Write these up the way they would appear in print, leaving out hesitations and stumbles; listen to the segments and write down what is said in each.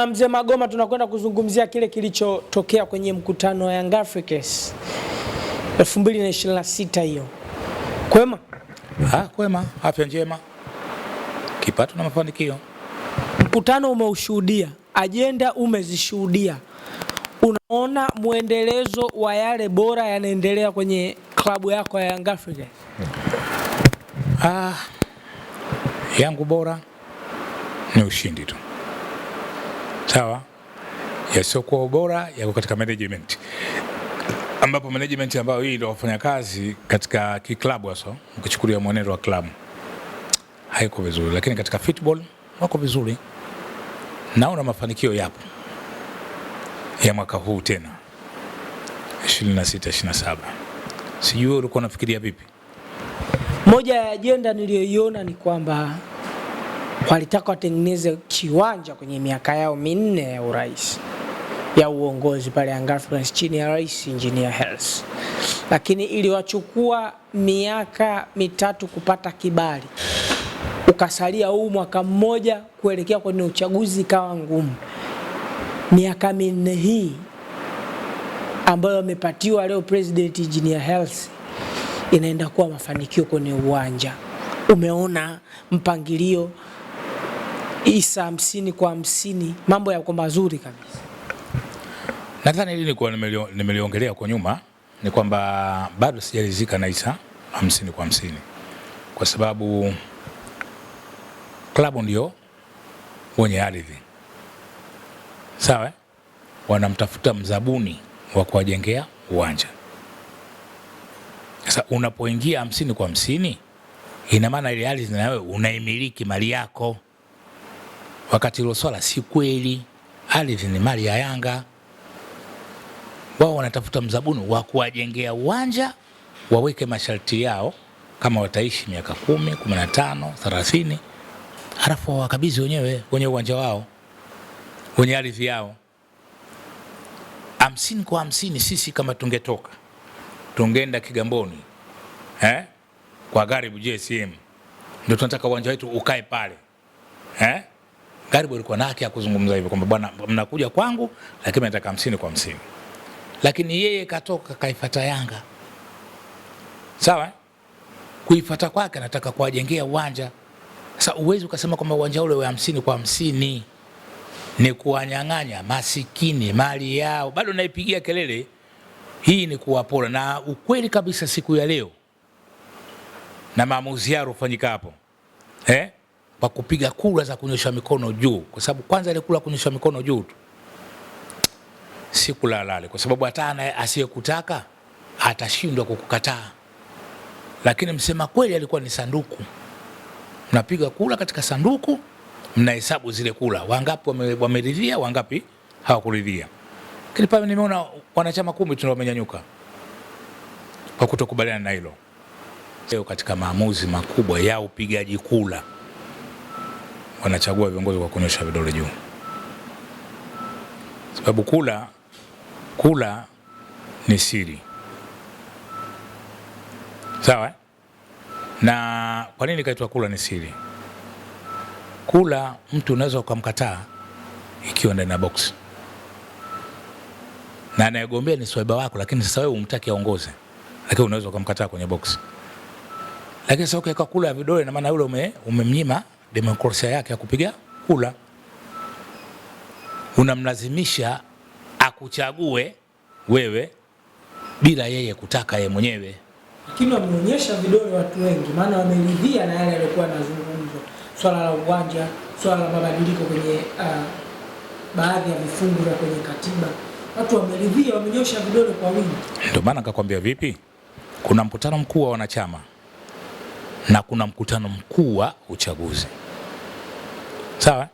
Mzee Magoma, tunakwenda kuzungumzia kile kilichotokea kwenye mkutano wa Young Africans 2026 hiyo. Kwema? Kwema, afya njema, kipato na mafanikio. Mkutano umeushuhudia, ajenda umezishuhudia. Unaona muendelezo wa yale bora yanaendelea kwenye klabu yako ya Young Africans? Yangu bora ni ushindi tu. Sawa? Yasiokuwa bora yako katika management, ambapo management ambayo hii ndio wafanya kazi katika kiklabu hasa, ukichukulia mwenendo wa klabu haiko vizuri, lakini katika football wako vizuri. Naona mafanikio yapo ya mwaka huu tena 26-27. Sijui ulikuwa unafikiria vipi? Moja ya ajenda niliyoiona ni kwamba walitaka watengeneze kiwanja kwenye miaka yao 4 ya urais ya uongozi pale Young Africans chini ya Rais Engineer Hersi. Lakini ili wachukua miaka 3 kupata kibali, ukasalia huu mwaka mmoja kuelekea kwenye uchaguzi kawa ngumu. Miaka 4 hii ambayo amepatiwa leo President Engineer Hersi inaenda kuwa mafanikio kwenye uwanja. Umeona mpangilio Isa 50 kwa 50, mambo yako mazuri kabisa. Nadhani hili nilikuwa nimeliongelea kwa nyuma, ni kwamba bado sijalizika na Isa 50 kwa 50, kwa sababu klabu ndio wenye ardhi. Sawa? Wanamtafuta mzabuni wa kuwajengea uwanja. Sasa unapoingia 50 kwa 50, ina maana ile ardhi na wewe unaimiliki mali yako. Wakati hilo swala si kweli, ardhi ni mali ya Yanga. Wao wanatafuta mzabuni wa kuwajengea uwanja, waweke masharti yao kama wataishi miaka 10, 15, 30, halafu wakabidhi wenyewe wenye uwanja wao, wenye ardhi yao. 50 kwa 50, sisi kama tungetoka tungeenda Kigamboni kwa Garibu JSM, ndio tunataka uwanja wetu ukae pale. Garibu alikuwa na haki ya kuzungumza hivyo kwamba bwana, mnakuja kwangu lakini nataka 50 kwa 50. Lakini yeye katoka kaifuata Yanga. Sawa? Kuifuata kwake anataka kuwajengea uwanja. Sasa uwezi ukasema kwamba uwanja ule wa 50 kwa 50 ni kuwanyang'anya masikini mali yao. Bado naipigia kelele, hii ni kuwapora. Na ukweli kabisa siku ya leo na maamuzi yao ufanyika hapo, kwa kupiga kura za kunyosha mikono juu, kwa sababu kwanza ile kura kunyosha mikono juu tu si kulalale, kwa sababu hata asiyekutaka atashindwa kukukataa. Lakini msema kweli alikuwa ni sanduku. Mnapiga kura katika sanduku, mnahesabu zile kura, wangapi wameridhia, wangapi hawakuridhia. Lakini pale nimeona wanachama 10 tu wamenyanyuka kwa kutokubaliana na hilo. Leo katika maamuzi makubwa ya upigaji kura wanachagua viongozi kwa kunyosha vidole juu. Sababu kula ni siri. Sawa? Na kwa nini kaitwa kula ni siri? Kula mtu unaweza ukamkataa ikiwa ndani ya box, na anayegombea ni swaiba wako, lakini sasa wewe umtaki aongoze, lakini unaweza ukamkataa kwenye box. Lakini sasa ukiweka kula ya vidole, na maana yule umemnyima demokrasia yake ya kupiga kula. Unamlazimisha akuchague wewe bila yeye kutaka yeye mwenyewe. Lakini wameonyesha vidole watu wengi, maana wameridhia na yale yalikuwa yanazungumzwa. Swala la uwanja, swala la mabadiliko kwenye baadhi ya vifungu vya kwenye katiba. Watu wameridhia, wamenyosha vidole kwa wingi. Ndio maana nikakwambia vipi? Kuna mkutano mkuu wa wanachama na kuna mkutano mkuu wa uchaguzi. Sawa?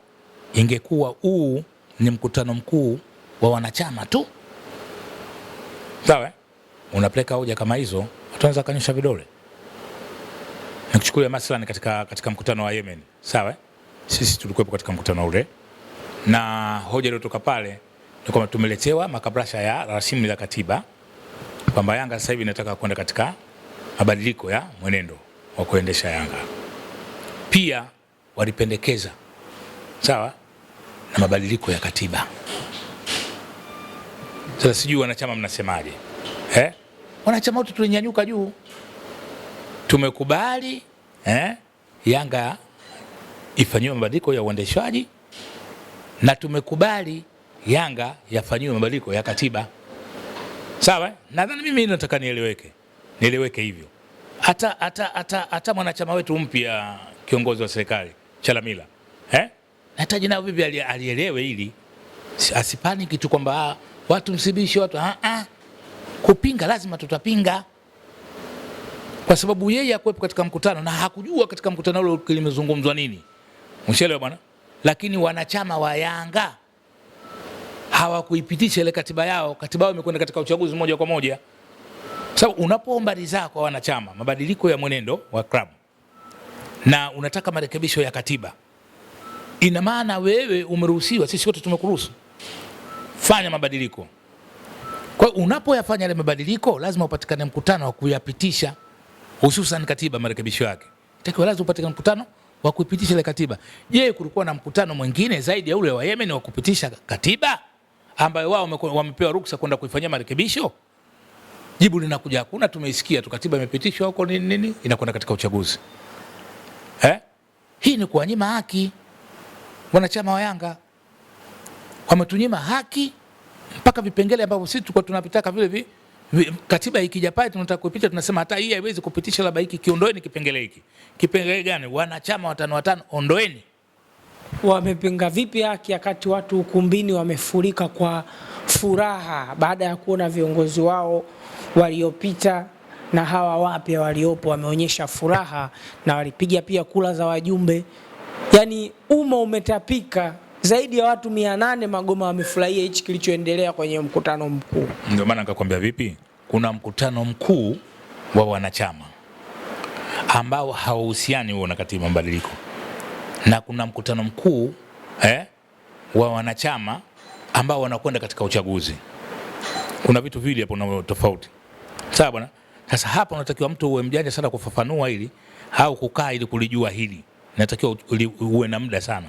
Ingekuwa huu ni mkutano mkuu wa wanachama tu, sawa, unapeleka hoja kama hizo, utaanza kanyosha vidole. Nikuchukulia mathalan katika mkutano wa Yemen, sawa, sisi tulikuwepo katika mkutano ule, na hoja iliyotoka pale ni kwamba tumeletewa makabrasha ya rasimu ya katiba kwamba Yanga sasa hivi inataka kwenda katika mabadiliko ya mwenendo wa kuendesha Yanga. Pia walipendekeza, sawa, na mabadiliko ya katiba. Sasa sijui wanachama mnasemaje? Wanachama wote tulinyanyuka juu, tumekubali Yanga ifanyiwe mabadiliko ya uendeshaji na tumekubali Yanga yafanyiwe mabadiliko ya katiba. Sawa? Nadhani mimi nataka nieleweke hivyo. Hata mwanachama wetu mpya kiongozi wa serikali Chalamila, nahitaji nao vipi alielewe hili, asipaniki tu kwamba watu msibishe watu. Kupinga lazima tutapinga, kwa sababu yeye akuwepo katika mkutano na hakujua katika mkutano ule kilimezungumzwa nini. Mshaelewa bwana? Lakini wanachama wa Yanga hawakuipitisha ile katiba yao. Katiba yao imekwenda katika uchaguzi moja kwa moja. Sababu unapoomba ridhaa kwa wanachama mabadiliko ya mwenendo wa klabu na unataka marekebisho ya katiba, ina maana wewe umeruhusiwa, sisi wote tumekuruhusu fanya mabadiliko. Kwa hiyo unapoyafanya ile mabadiliko lazima upatikane mkutano wa kuyapitisha, hususan katiba marekebisho yake. Itakiwa lazima upatikane mkutano wa kuipitisha ile katiba. Je, kulikuwa na mkutano mwingine zaidi ya ule wa Yemen wa kupitisha katiba ambayo wao wamepewa ruksa kwenda kuifanyia marekebisho? Jibu linakuja hakuna. Tumeisikia tu katiba imepitishwa huko nini inakwenda katika uchaguzi. Hii ni kuwanyima haki wanachama wa Yanga. Wametunyima haki mpaka vipengele ambavyo sisi tulikuwa tunapitaka vile katiba ikija pale tunataka kuipita, tunasema hata hii haiwezi kupitisha, labda hiki kiondoeni kipengele hiki. Kipengele gani? Wanachama watano ondoeni. Wamepinga vipi haki wakati watu ukumbini wamefurika kwa furaha baada ya kuona viongozi wao waliopita na hawa wapya waliopo wameonyesha furaha na walipiga pia kula za wajumbe? Yani umetapika. Zaidi ya watu 800 Magoma wamefurahia hichi kilichoendelea kwenye mkutano mkuu. Ndio maana nikakwambia vipi, kuna mkutano mkuu wa wanachama ambao hauhusiani huo na katiba mabadiliko, na kuna mkutano mkuu wa wanachama ambao wanakwenda katika uchaguzi. Kuna vitu viwili hapo na tofauti. Sawa bwana? Sasa hapa unatakiwa mtu uwe mjanja sana kufafanua hili au kukaa ili kulijua hili. Natakiwa uwe na muda sana.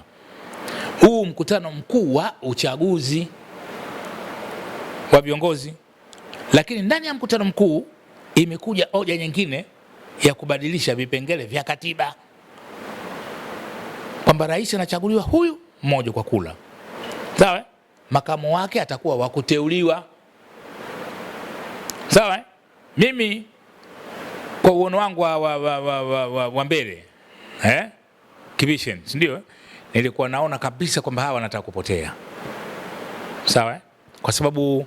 Huu mkutano mkuu wa uchaguzi wa viongozi, lakini ndani ya mkutano mkuu imekuja hoja nyingine ya kubadilisha vipengele vya katiba, kwamba rais anachaguliwa huyu mmoja kwa kula. Sawa? Makamu wake atakuwa wa kuteuliwa. Sawa? Mimi kwa uono wangu wa mbele kivision, ndio nilikuwa naona kabisa kwamba hawa wanataka kupotea. Sawa? Kwa sababu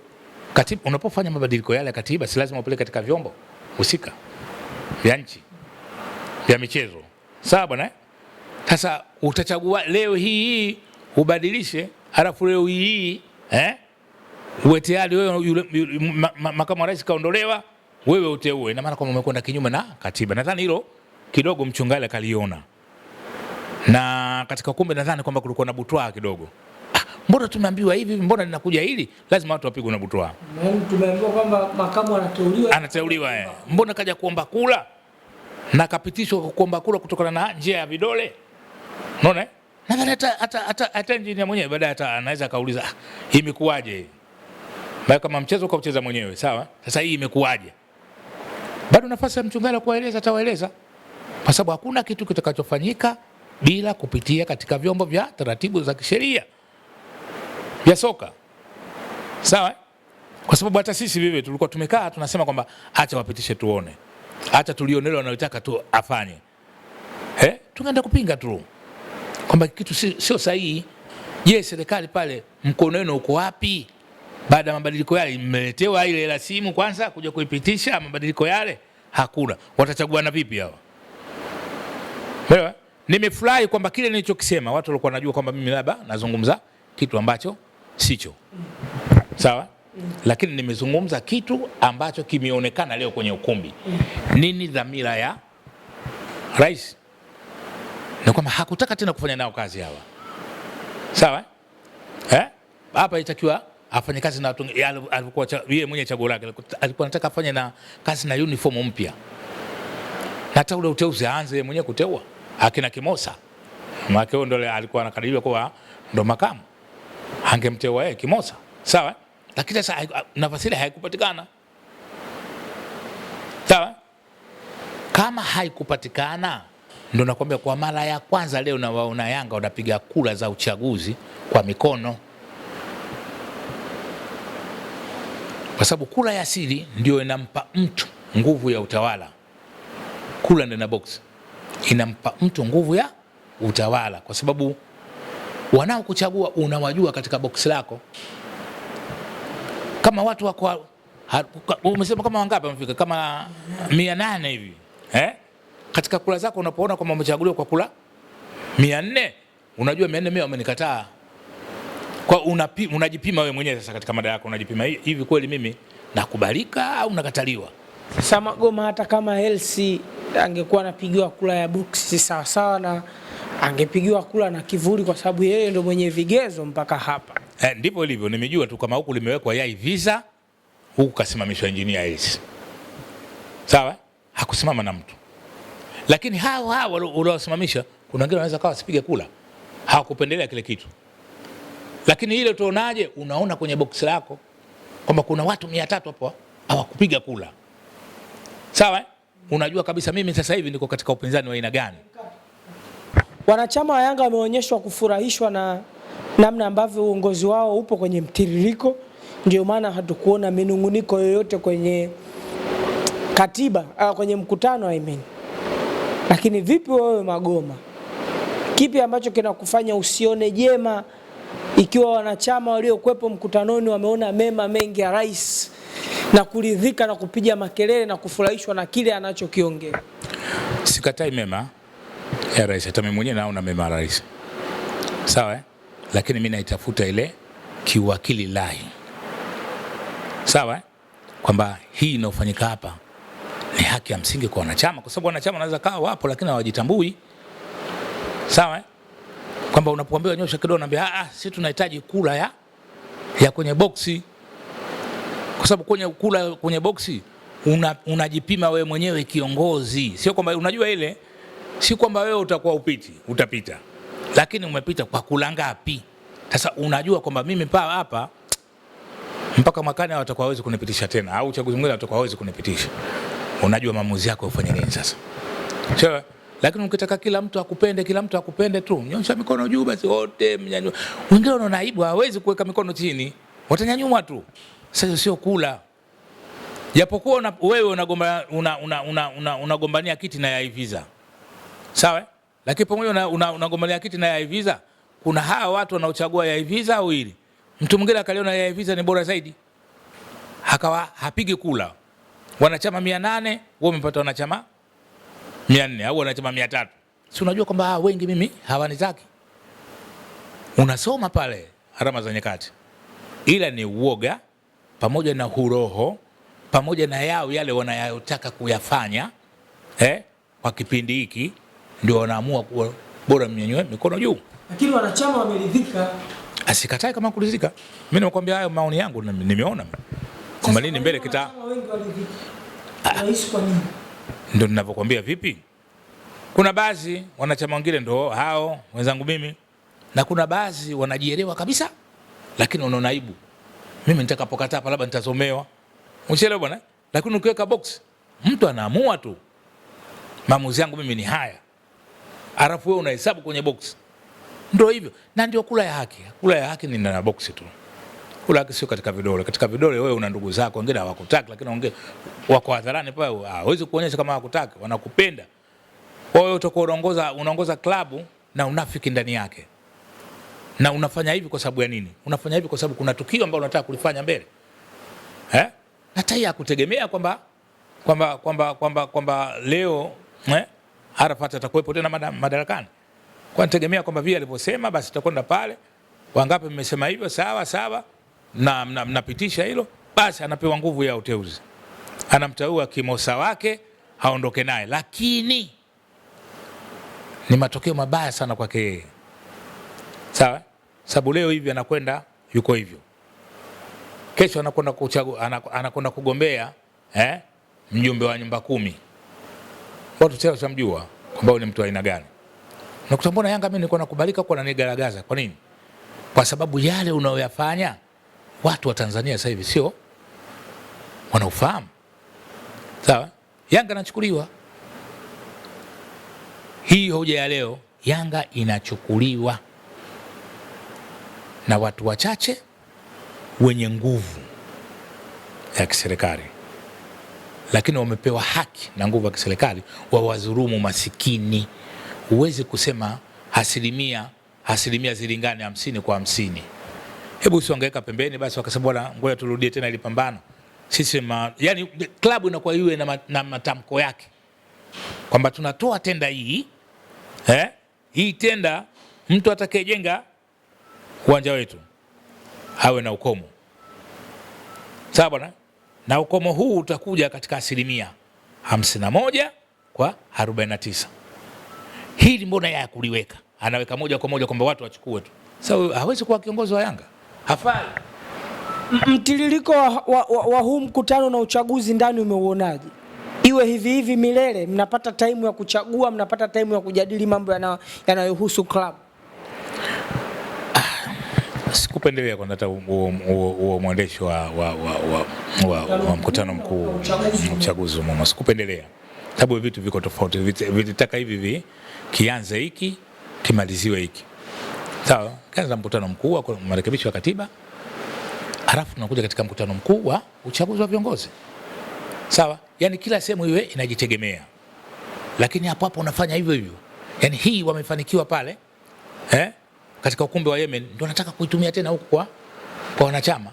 katiba, unapofanya mabadiliko yale ya katiba, si lazima upeleke katika vyombo husika vya nchi vya michezo. Sawa bwana? Sasa utachagua leo hii ubadilishe, halafu leo hii uwe tayari wewe makamu wa rais kaondolewa, wewe uteue. Ina maana kwamba umekwenda kinyume na katiba. Nadhani hilo kidogo Mchungale kaliona. Na katika kumbe nadhani kwamba kulikuwa na butwaa kidogo. Mbona tumeambiwa hivi, mbona linakuja hili? Lazima watu wapigwe na butwaa. Tumeambiwa kwamba makamu anateuliwa. Mbona kaja kuomba kula na kapitishwa kuomba kula kutokana na njia ya vidole? Unaona? Nadhani hata engineer mwenyewe baadaye anaweza kauliza hii imekuaje? Baya kama mchezo kwa kucheza mwenyewe, sawa? Sasa hii imekuaje? Bado nafasi ya Mchungale kueleza, atawaeleza. Kwa sababu hakuna kitu kitakachofanyika bila kupitia katika vyombo vya taratibu za kisheria vya soka. Sawa? Kwa sababu hata sisi vipi tulikuwa tumekaa tunasema kwamba acha wapitishe tuone. Acha tulionele wanayotaka tu afanye. Tungeenda kupinga tu kwamba kitu sio sahihi. Je, serikali pale mkono wenu uko wapi? Baada ya mabadiliko yale mmeletewa ile la simu kwanza kuja kuipitisha mabadiliko yale? Hakuna. Watachaguana vipi hawa? Wewe nimefurahi kwamba kile nilichokisema watu walikuwa wanajua kwamba mimi labda nazungumza kitu ambacho sicho. Sawa? Lakini nimezungumza kitu ambacho kimeonekana leo kwenye ukumbi. Nini dhamira ya rais? Ni kwamba hakutaka tena kufanya nao kazi hawa. Sawa? Hapa itakiwa afanye kazi na watu alikuwa yeye mwenye chaguo lake. Alikuwa anataka afanye na kazi na uniform mpya. Na hata ule uteuzi aanze mwenyewe kuteua akina Kimosa. Makao ndo alikuwa anakadiriwa kwa ndo makamu. angemteua yeye Kimosa, sawa, lakini sasa nafasi ile haikupatikana, sawa. Kama haikupatikana, ndio nakwambia kwa mara ya kwanza leo na waona Yanga wanapiga kura za uchaguzi kwa mikono, kwa sababu kura ya siri ndio inampa mtu nguvu ya utawala. Kura ndani ya box inampa mtu nguvu ya utawala, kwa sababu wanaokuchagua unawajua katika box lako. Kama watu wako umesema kama wangapi wamefika, kama 800 hivi katika kura zako unapoona kwamba umechaguliwa kwa kura 400, unajua 400 wamenikataa. Kwa unajipima wewe mwenyewe sasa katika mada yako, unajipima hivi, kweli mimi nakubalika au nakataliwa? Sasa Magoma, hata kama Hersi angekuwa anapigiwa kula ya boksi sawa sawa, na angepigiwa kula na kivuli, kwa sababu yeye ndo mwenye vigezo mpaka hapa. Ndipo ilivyo. Nimejua tu kama huku limewekwa Yai Visa, huku kasimamishwa engineer Hersi, sawa, hakusimama na mtu. Lakini hao waliosimamisha, kuna wengine wanaweza kawa wasipige kula, hawakupendelea kile kitu. Lakini ile tuonaje, unaona kwenye box lako kwamba kuna watu 300 hapo hawakupiga kula, sawa, unajua kabisa mimi sasa hivi niko katika upinzani wa aina gani. Wanachama wa Yanga wameonyeshwa kufurahishwa na namna ambavyo uongozi wao upo kwenye mtiririko, ndio maana hatukuona minunguniko yoyote kwenye katiba kwenye mkutano Lakini vipi wewe Magoma, kipi ambacho kinakufanya usione jema ikiwa wanachama waliokuwepo mkutanoni wameona mema mengi ya rais na kuridhika na kupiga makelele na kufurahishwa na kile anachokiongea? Sikatai mema ya rais, hata mimi mwenyewe naona mema ya rais, sawa, lakini mimi naitafuta ile kiwakili lahi, sawa, kwamba hii inayofanyika hapa ni haki ya msingi kwa wanachama, kwa sababu wanachama wanaweza kaa wapo lakini hawajitambui, sawa, kwamba unapoambiwa nyosha kidole unaambia sisi tunahitaji kula ya kwenye boksi, kwa sababu kwenye kula kwenye boksi unajipima wewe mwenyewe kiongozi, sio kwamba unajua ile, si kwamba wewe utakuwa utapita, lakini umepita kwa kula ngapi. Sasa unajua kwamba mimi hapa mpaka mwakani watakuwa hawezi kunipitisha tena, au uchaguzi mwingine watakuwa hawezi kunipitisha. Unajua maamuzi yako ufanye nini sasa, sio? Lakini ukitaka kila mtu akupende tu, nyosha mikono juu basi wote mnyanyua. Wengine wanaona aibu, hawezi kuweka mikono chini, watanyanyua tu. Sasa sio kula. Japokuwa wewe unagombania kiti na Yai Visa, sawa, lakini pamoja unagombania kiti na Yai Visa, kuna hawa watu wanaochagua Yai Visa au hili. Mtu mwingine akaliona Yai Visa ni bora zaidi, akawa hapigi kula. Wanachama 800, wewe umepata wanachama 400 au wanachama 300. Si unajua kwamba wengi mimi hawanitaki. Unasoma pale alama za nyakati. Ila ni uoga pamoja na huroho pamoja na yao yale wanayotaka kuyafanya kwa kipindi hiki, ndio wanaamua kuwa bora mnyanyue mikono juu. Lakini wanachama wameridhika. Asikatai kama kuridhika. Mimi nakwambia hayo maoni yangu nimeona. Kwamba nini mbele kita kwa nini? Ndio ninavyokuambia vipi? Kuna baadhi wanachama wengine ndio hao wenzangu mimi, na kuna baadhi wanajielewa kabisa, lakini wanaona aibu. Mimi nitakapokataa hapa labda nitazomewa. Usielewe bwana? Lakini ukiweka box, mtu anaamua tu, maamuzi yangu mimi ni haya. Alafu wewe unahesabu kwenye box. Ndio hivyo. Na ndio kula ya haki. Kula ya haki ni na box tu. Kula haki sio katika vidole. Katika vidole wewe una ndugu zako, wengine hawakutaki, lakini wengine wako hadharani pale, hawezi kuonyesha kama hawakutaki, wanakupenda. Wewe utakuwa unaongoza klabu na unafiki ndani yake. Na unafanya hivi kwa sababu ya nini? Unafanya hivi kwa sababu kuna tukio ambalo unataka kulifanya mbele. Na tayari kutegemea kwamba leo Arafat atakuwepo tena madarakani. Kwa nitegemea kwamba vile alivyosema basi tutakwenda pale. Wangapi mmesema hivyo, sawa na mnapitisha hilo, basi anapewa nguvu ya uteuzi. Anamteua Kimosa wake aondoke naye, lakini ni matokeo mabaya sana kwake yeye. Sawa? Sababu leo hivi anakwenda yuko hivyo. Kesho anakwenda anakwenda kugombea mjumbe wa nyumba 10. Watu tena washamjua kwamba ni mtu aina gani. Na kutambona Yanga mimi nilikuwa nakubalika kwa nanigaragaza. Kwa nini? kwa sababu yale unayoyafanya watu wa Tanzania sasa hivi sio wanaofahamu. Sawa, Yanga inachukuliwa. Hii hoja ya leo, Yanga inachukuliwa na watu wachache wenye nguvu ya kiserikali, lakini wamepewa haki na nguvu ya kiserikali wa wadhulumu masikini. Huwezi kusema asilimia zilingane 50 kwa 50. Hebu usiongeka pembeni basi wakasema bwana ngoja turudie tena ile pambano. Sisi yani klabu inakuwa iwe na matamko yake kwamba tunatoa tenda hii hii tenda, mtu atakayejenga uwanja wetu awe na ukomo. Sawa bwana, na ukomo huu utakuja katika asilimia 51 kwa 49. Hili mbona yeye kuliweka, anaweka moja kwa moja kwamba watu wachukue tu. Sasa hawezi kuwa kiongozi wa Yanga, hafai. Mtiririko wa huu mkutano na uchaguzi ndani umeuonaje? Iwe hivi hivi milele, mnapata time ya kuchagua, mnapata time ya kujadili mambo yanayohusu club? Sikupendelea kwa hata mwandishi wa mkutano mkuu uchaguzi mama, sikupendelea sababu vitu viko tofauti. Vitaka hivi kianze hiki kimaliziwe hiki. Sawa, kaanza mkutano mkuu wa marekebisho ya katiba, halafu tunakuja katika mkutano mkuu wa uchaguzi wa viongozi. Sawa, yani kila sehemu iwe inajitegemea, lakini hapo unafanya hivyo. Yani hii wamefanikiwa pale katika ukumbi wa Yemen, ndio nataka kuitumia tena huko kwa wanachama.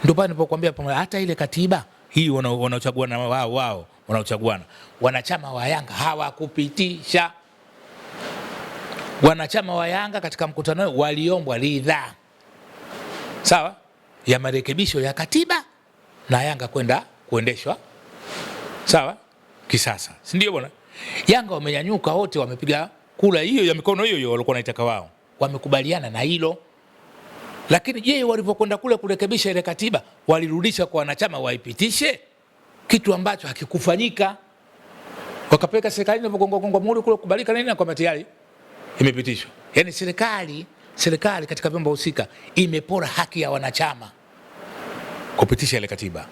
Ndio pale nilipokuambia hata ile katiba hii wanaochaguana wao wanaochaguana, wanachama wa Yanga hawakupitisha. Wanachama wa Yanga katika mkutano waliombwa ridhaa, sawa, ya marekebisho ya katiba na Yanga kwenda kuendeshwa sawa kisasa, si ndio bwana? Yanga wamenyanyuka wote, wamepiga kula hiyo ya mikono hiyo walikuwa wanaitaka wao, wamekubaliana na hilo. Lakini je, walipokwenda kule kurekebisha ile katiba walirudisha kwa wanachama waipitishe, kitu ambacho hakikufanyika. Wakapeleka serikalini na gongo muhuri kule kubalika nini, na kwa tayari imepitishwa. Yani serikali katika vyombo husika imepora haki ya wanachama kupitisha ile katiba.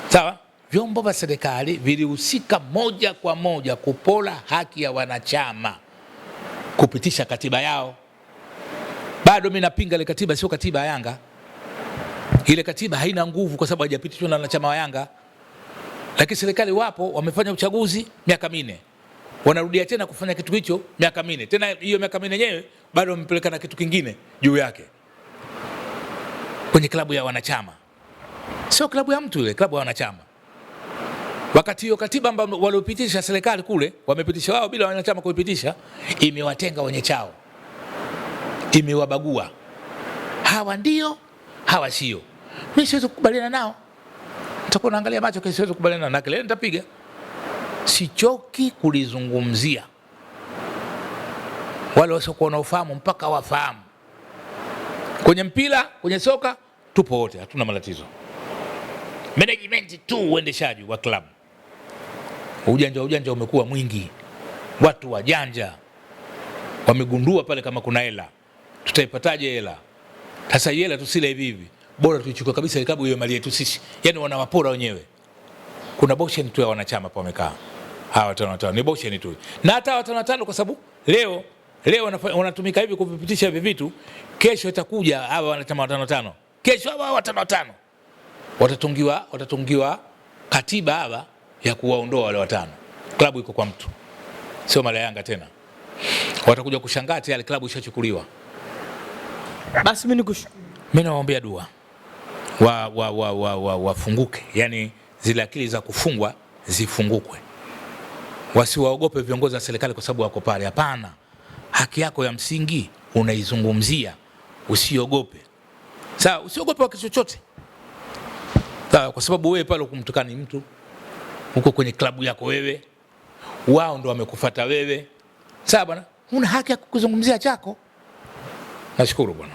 Sawa, vyombo vya serikali vilihusika moja kwa moja kupora haki ya wanachama kupitisha katiba yao. Bado mimi napinga ile katiba, sio katiba ya Yanga. Ile katiba haina nguvu kwa sababu haijapitishwa na wanachama wa Yanga. Lakini serikali wapo, wamefanya uchaguzi miaka 4. Wanarudia tena kufanya kitu hicho miaka 4. Tena hiyo miaka 4 yenyewe bado wamepeleka na kitu kingine juu yake. Kwenye klabu ya wanachama. Sio klabu ya mtu ile, klabu ya wanachama. Wakati hiyo katiba ambayo waliopitisha serikali kule, wamepitisha wao bila wanachama kuipitisha, imewatenga wenye chao. Imewabagua. Hawa ndio, hawa sio. Mimi siwezi kukubaliana nao. Nitakuwa naangalia macho kesho, siwezi kukubaliana na kile nitapiga. Sichoki kulizungumzia. Wale wasiokuwa na ufahamu mpaka wafahamu. Kwenye mpira, kwenye soka tupo wote, hatuna matatizo. Management tu uendeshaji wa klabu. Ujanja umekuwa mwingi. Watu wajanja wamegundua pale kama kuna hela. Tutaipataje hela? Sasa hela tusile hivi. Bora tuichukue kabisa ile klabu hiyo mali yetu sisi. Yaani wanawapora wenyewe. Kuna bosheni tu ya wanachama pa wamekaa. Hawa 5 ni bosheni tu. Na hata 5 kwa sababu leo wanatumika hivi kuvipitisha hivi vitu, kesho itakuja hawa wanachama 5. Kesho hawa 5 watatungiwa katiba hawa ya kuwaondoa wale 5. Klabu iko kwa mtu. Sio mali ya Yanga tena. Watakuja kushangaa tayari klabu ishachukuliwa. Basi mimi nikushukuru. Mimi nawaombea dua. Wafunguke. Yani zile akili za kufungwa zifungukwe. Wasiwaogope viongozi wa serikali kwa sababu wako pale. Hapana. Haki yako ya msingi unaizungumzia. Usiogope. Sawa, usiogope kwa kitu chochote. Sawa, kwa sababu wewe pale kumtukani mtu, uko kwenye klabu yako wewe, wao ndo wamekufuata wewe. Sawa bwana, una haki ya kuzungumzia chako. Nashukuru bwana.